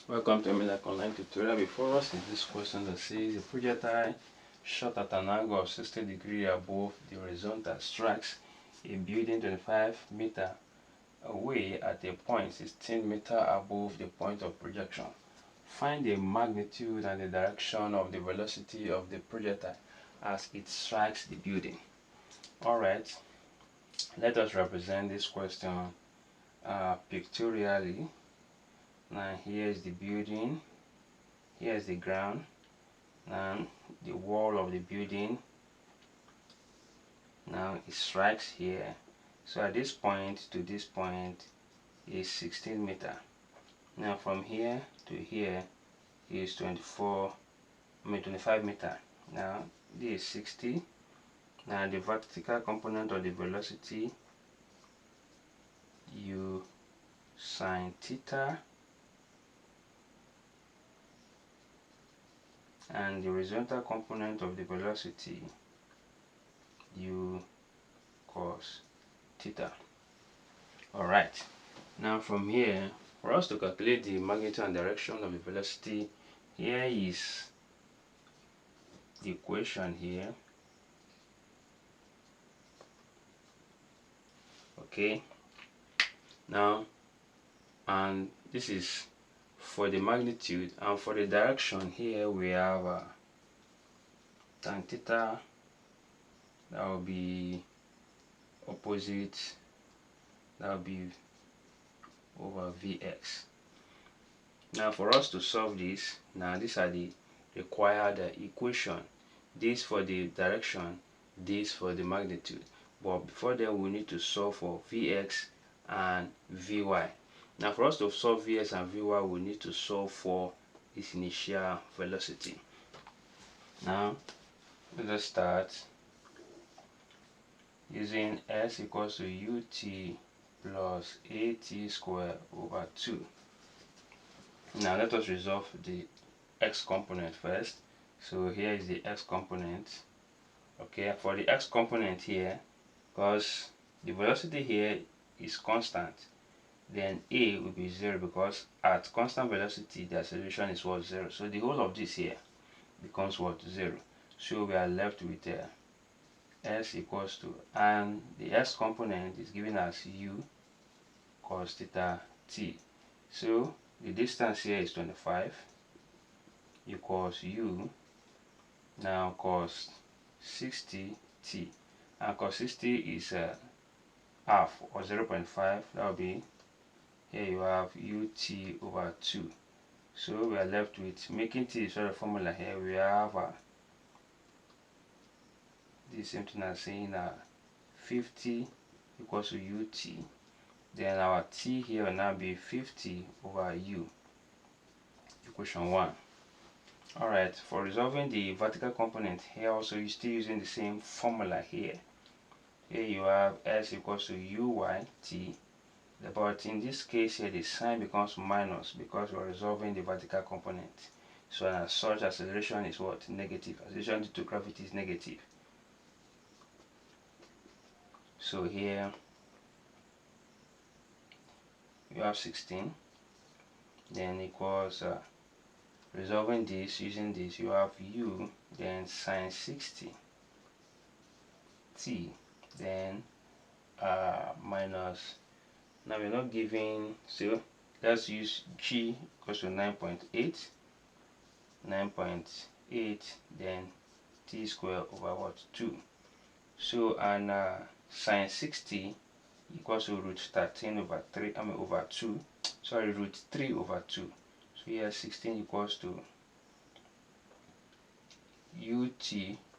Welcome to Milak Online Tutorial. Before us is this question that says a projectile shot at an angle of 60 degrees above the horizontal strikes a building 25 meters away at a point 16 meters above the point of projection. Find the magnitude and the direction of the velocity of the projectile as it strikes the building. Alright, let us represent this question pictorially. Now here's the building, here's the ground, and the wall of the building. Now it strikes here, so at this point to this point is 16 meters. Now from here to here is 25 meters. Now this is 60. Now the vertical component of the velocity, u sine theta, and the horizontal component of the velocity, u cos theta. Alright, now from here, for us to calculate the magnitude and direction of the velocity, here is the equation here. Okay, now, and this is for the magnitude, and for the direction here we have tan theta, that will be opposite, that will be over Vx. Now for us to solve this, now these are the required equation. This for the direction, this for the magnitude. But before that we need to solve for Vx and Vy. Now for us to solve Vx and Vy, we need to solve for this initial velocity. Now let us start using s equals to ut plus at squared over 2. Now let us resolve the x component first. So here is the x component. Okay, for the x component here, because the velocity here is constant, then a will be 0, because at constant velocity the acceleration is what, 0. So the whole of this here becomes what, 0. So we are left with s equals to, and the s component is given as u cos theta t. So the distance here is 25 equals u now cos 60 t, and cos 60 is half, or 0.5. that will be, here you have ut over 2. So we are left with, making t sort of formula here, we have this same thing as saying 50 equals to ut. Then our t here will now be 50 over u, equation 1. Alright, for resolving the vertical component here also, you're still using the same formula here. Here you have s equals to uyt, but in this case here the sign becomes minus because we're resolving the vertical component. So as such, acceleration is what? Negative. Acceleration due to gravity is negative. So here you have 16, then equals resolving this using this, you have u, then sine 60 t, then minus, now we're not giving, so let's use g equals to 9.8, then t squared over what, 2. So and sine 60 equals to root 13 over 3, over 2, sorry, root 3 over 2. So here 16 equals to ut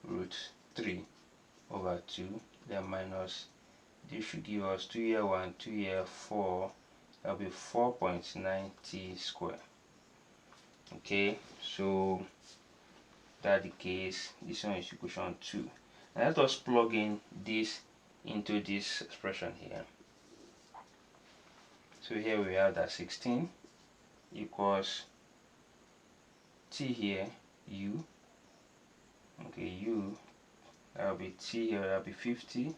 root 3 over 2, then minus, this should give us 2 here 1, 2 here 4, that will be 4.9 t squared. Okay, so that's the case. This one is equation 2. Now let us plug in this into this expression here. So here we have that 16 equals t here, u, okay, u, that will be t here, that will be 50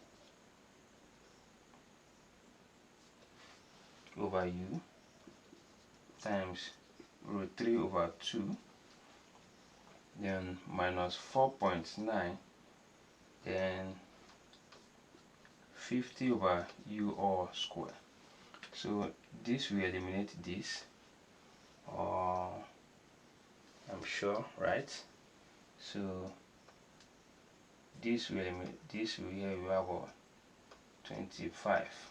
over u times root 3 over 2, then minus 4.9, then 50 over u all square. So this will eliminate this, I'm sure, right? So this will eliminate this. Here you have 25.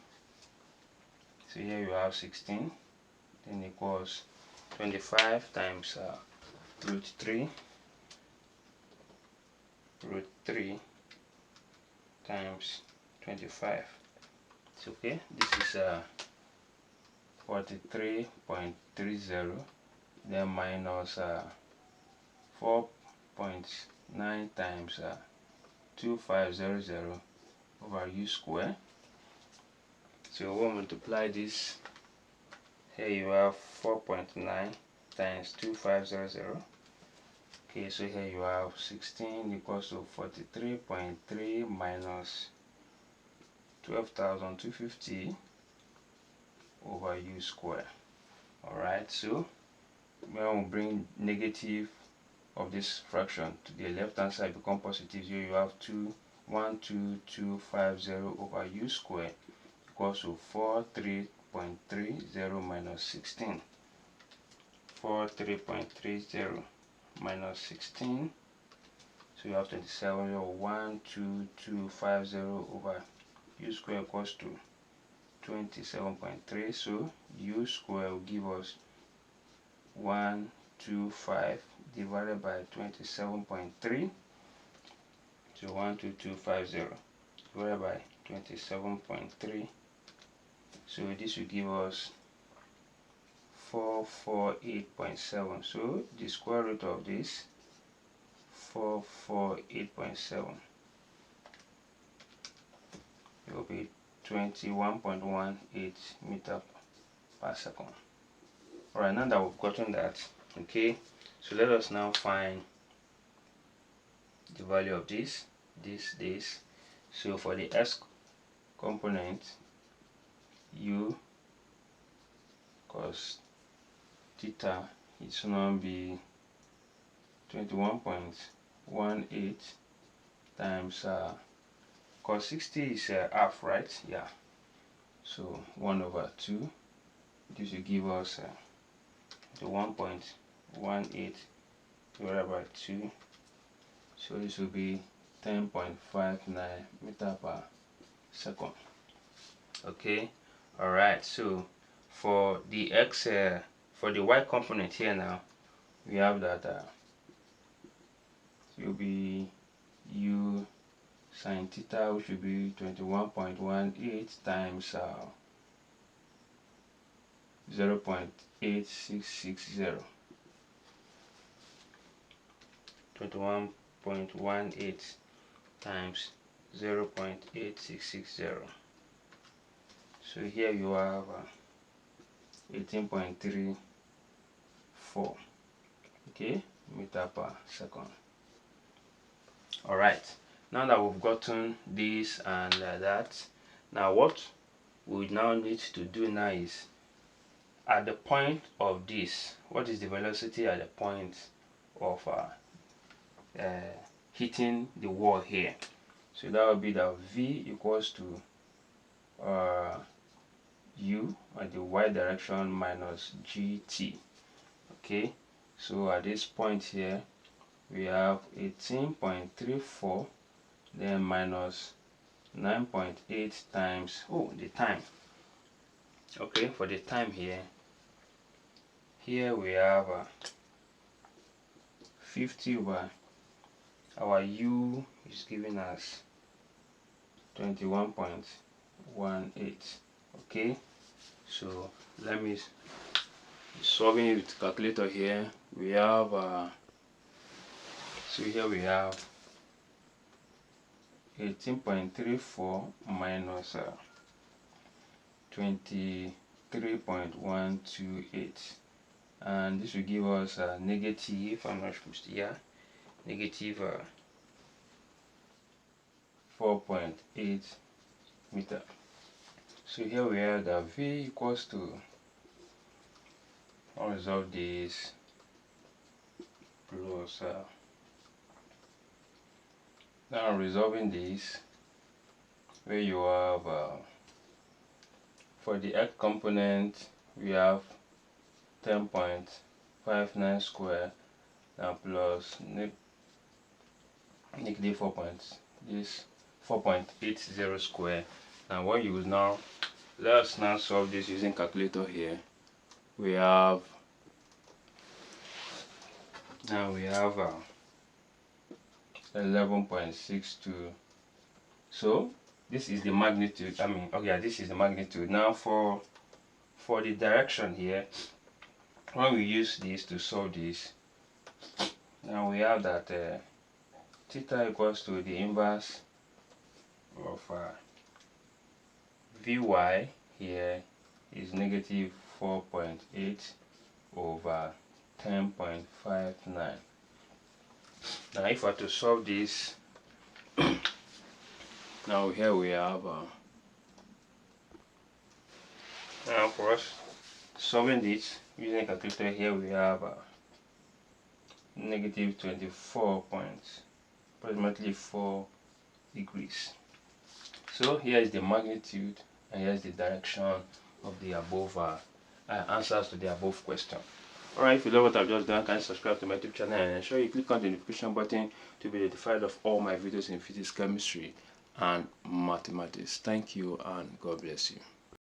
So here you have 16, then equals 25 times root 3 times 25. It's okay. This is 43.30, then minus 4.9 times 2500 over u square. So we'll multiply this. Here you have 4.9 times 2500. Okay, so here you have 16 equals to 43.3 minus 12,250 over u square. Alright, so when we bring negative of this fraction to the left hand side become positive, here you have 12250 over u square equals to 43.30 minus 16. 43.30 minus 16, so you have 27. 12250 over u square equals to 27.3. So u square will give us 125 divided by 27.3. So 12250 divided by 27.3. So this will give us 448.7. So the square root of this 448.7 will be 21.18 meter per second. Alright, now that we've gotten that, okay, so let us now find the value of this. So for the s component, u cos theta, it's going to be 21.18 times cos 60 is half, right? Yeah. So 1 over 2. This will give us the 1.18 divided by 2. So this will be 10.59 meter per second. Okay. All right. So for the for the y component here now, we have that it will be u sin theta, which will be 21.18 times 0.8660. 21.18 times 0.8660. So here you have 18.34, okay, meter per second. Alright, now that we've gotten this and that, now what we now need to do now is, at the point of this, what is the velocity at the point of hitting the wall here? So that will be that v equals to u at the y direction minus gt. Okay, so at this point here we have 18.34, then minus 9.8 times the time. Okay, for the time here we have 50 over our u is giving us 21.18. okay, so let me solving it with calculator here. We have so here we have 18.34 minus 23.128, and this will give us negative, I'm not supposed to, yeah, negative 4.8 meter. So here we have that v equals to I'll resolve this plus now resolving this, where you have for the x component we have 10.59 square and plus negative 4.80 square. Now what you will now, let's now solve this using calculator here. We have 11.62. So this is the magnitude. This is the magnitude. Now for the direction here, when we use this to solve this, now we have that theta equals to the inverse of Vy here is negative 4.8 over 10.59. Now if I were to solve this, now here we have now for us solving this using a calculator, here we have negative 24 points, approximately 4 degrees. So here is the magnitude and here is the direction of the above answers to the above question. Alright, if you love what I've just done, can you subscribe to my YouTube channel and ensure you click on the notification button to be notified of all my videos in physics, chemistry and mathematics. Thank you and God bless you.